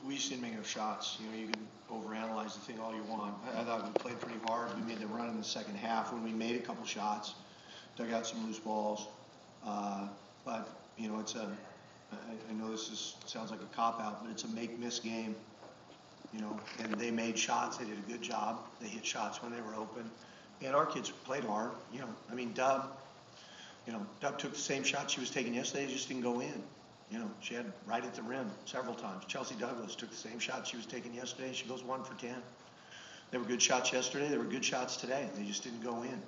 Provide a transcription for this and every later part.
we just didn't make enough shots. You know, you can overanalyze the thing all you want. I thought we played pretty hard. We made the run in the second half when we made a couple shots, dug out some loose balls. But you know, I know sounds like a cop-out, but it's a make-miss game. You know, and they made shots. They did a good job. They hit shots when they were open. And our kids played hard. You know, I mean, Dub took the same shot she was taking yesterday, just didn't go in. You know, she had right at the rim several times. Chelsea Douglas took the same shot she was taking yesterday. She goes 1 for 10. They were good shots yesterday. They were good shots today. They just didn't go in.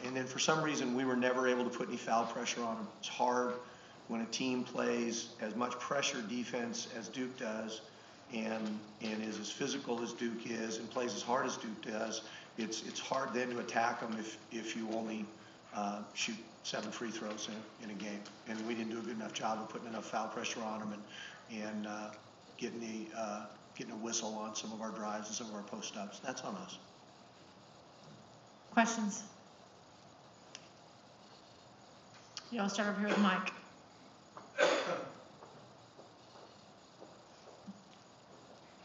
And then for some reason, we were never able to put any foul pressure on them. It's hard when a team plays as much pressure defense as Duke does and is as physical as Duke is and plays as hard as Duke does. It's hard then to attack them if you only shoot 7 free throws in a game. And we didn't do a good enough job of putting enough foul pressure on them and getting a whistle on some of our drives and some of our post-ups. That's on us. Questions? I'll start over here with Mike.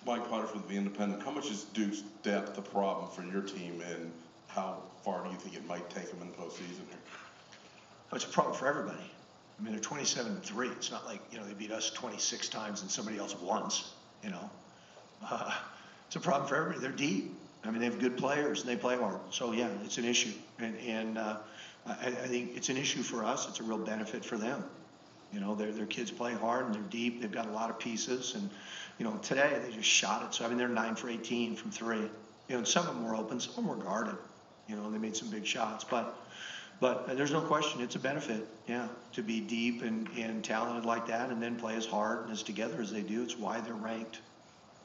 Mike Potter for The Independent. How much is Duke's depth a problem for your team, and how far do you think it might take them in the postseason? It's a problem for everybody. I mean, they're 27-3. It's not like, you know, they beat us 26 times and somebody else once, you know. It's a problem for everybody. They're deep. I mean, they have good players and they play hard. So, yeah, it's an issue. And I think it's an issue for us. It's a real benefit for them. You know, their kids play hard and they're deep. They've got a lot of pieces. And, you know, today they just shot it. So, I mean, they're 9 for 18 from 3. You know, and some of them were open, some of them were guarded. You know, they made some big shots. But there's no question, it's a benefit, yeah, to be deep and talented like that and then play as hard and as together as they do. It's why they're ranked,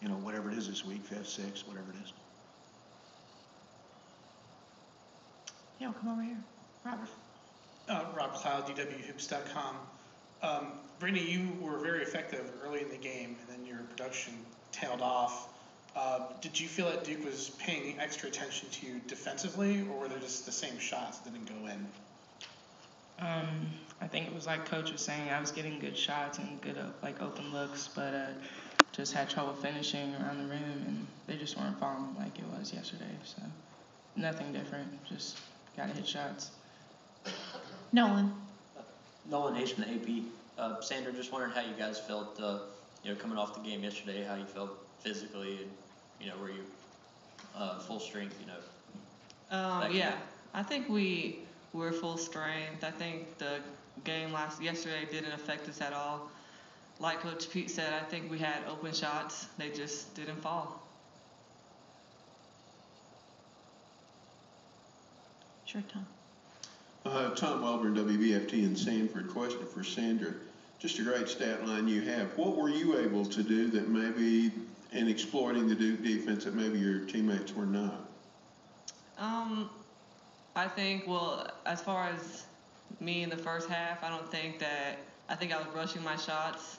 you know, whatever it is this week, 5th, 6th, whatever it is. Yeah, we'll come over here. Robert. Rob Cloud, DWHoops.com. Brittany, you were very effective early in the game, and then your production tailed off. Did you feel that Duke was paying extra attention to you defensively, or were they just the same shots that didn't go in? I think it was like Coach was saying, I was getting good shots and good open looks, but just had trouble finishing around the rim, and they just weren't falling like it was yesterday. So nothing different, just got to hit shots. Nolan. Nolan Hayes from the AP. Sandra, just wondering how you guys felt, coming off the game yesterday, how you felt physically, and, were you full strength, Yeah, I think we were full strength. I think the game yesterday didn't affect us at all. Like Coach Pete said, I think we had open shots. They just didn't fall. Sure, Tom. Tom Welburn, WBFT in Sanford. Question for Sandra. Just a great stat line you have. What were you able to do that maybe in exploiting the Duke defense that maybe your teammates were not? I think, as far as me in the first half, I think I was rushing my shots,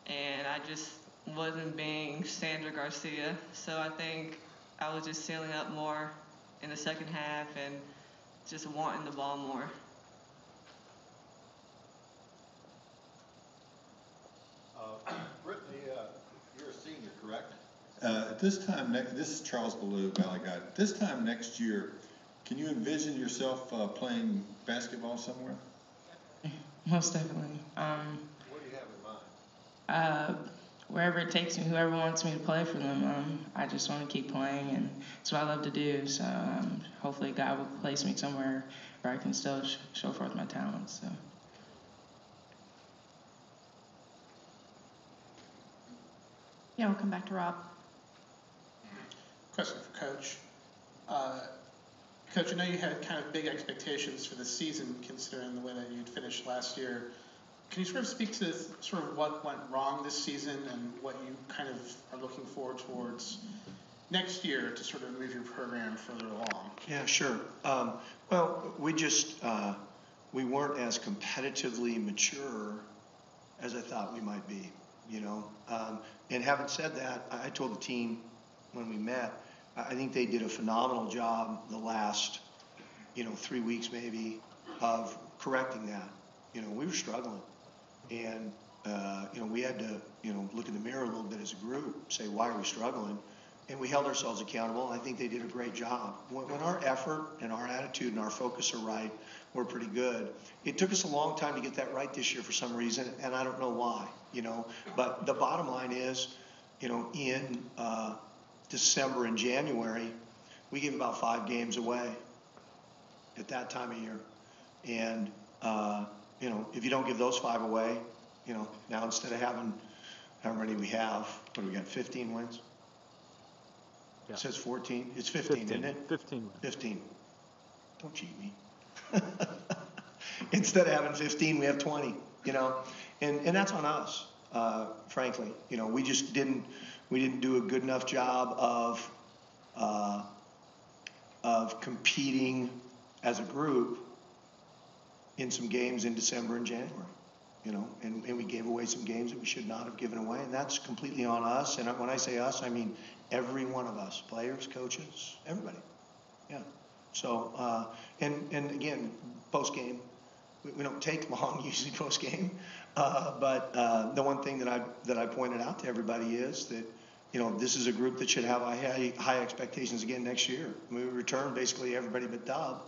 and I just wasn't being Sandra Garcia. So I think I was just sealing up more in the second half and just wanting the ball more. Brittany, you're a senior, correct? This time, this is Charles Ballou, Valley Guy. This time next year, can you envision yourself playing basketball somewhere? Most definitely. What do you have in mind? Wherever it takes me, whoever wants me to play for them, I just want to keep playing, and it's what I love to do. So hopefully God will place me somewhere where I can still show forth my talents. So. Yeah, we'll come back to Rob. Question for Coach. Coach, I know you had kind of big expectations for the season considering the way that you'd finished last year. Can you sort of speak to sort of what went wrong this season and what you kind of are looking forward towards next year to sort of move your program further along? Yeah, sure. We weren't as competitively mature as I thought we might be, And having said that, I told the team when we met, I think they did a phenomenal job the last, 3 weeks maybe of correcting that. We were struggling. And we had to, look in the mirror a little bit as a group, say, why are we struggling? And we held ourselves accountable, and I think they did a great job. When our effort and our attitude and our focus are right, we're pretty good. It took us a long time to get that right this year for some reason, and I don't know why, But the bottom line is, in December and January, we gave about 5 games away at that time of year. And, if you don't give those 5 away, now instead of having how many we have, what do we got, 15 wins? Yeah. It says 14. It's 15, isn't it? 15. 15. Don't cheat me. Instead of having 15, we have 20, and that's on us, frankly. We just didn't do a good enough job of competing as a group in some games in December and January. And we gave away some games that we should not have given away, and that's completely on us. And when I say us, I mean every one of us, players, coaches, everybody. Yeah. So, and again, post-game, we don't take long usually post-game, but the one thing that I pointed out to everybody is that, this is a group that should have high expectations again next year. We return basically everybody but Dub,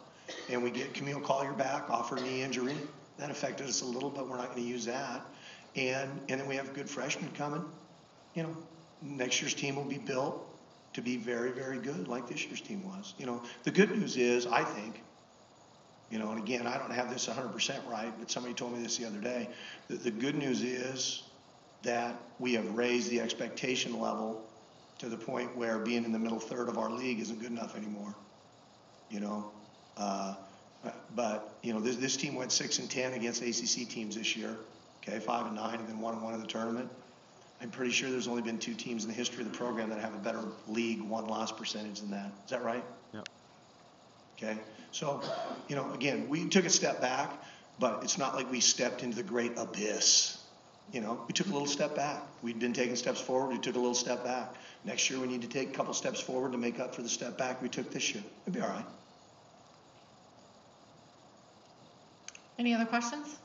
and we get Camille Collier back off her knee injury. That affected us a little, but we're not going to use that. And then we have good freshmen coming. Next year's team will be built to be very, very good, like this year's team was. The good news is, I think, and again, I don't have this 100% right, but somebody told me this the other day, that the good news is that we have raised the expectation level to the point where being in the middle third of our league isn't good enough anymore. But this team went 6-10 against ACC teams this year. Okay, 5-9, and then 1-1 in the tournament. I'm pretty sure there's only been 2 teams in the history of the program that have a better league won-loss percentage than that. Is that right? Yep. Okay, so again, we took a step back, but it's not like we stepped into the great abyss. We took a little step back. We'd been taking steps forward. We took a little step back. Next year, we need to take a couple steps forward to make up for the step back we took this year. It'll be all right. Any other questions?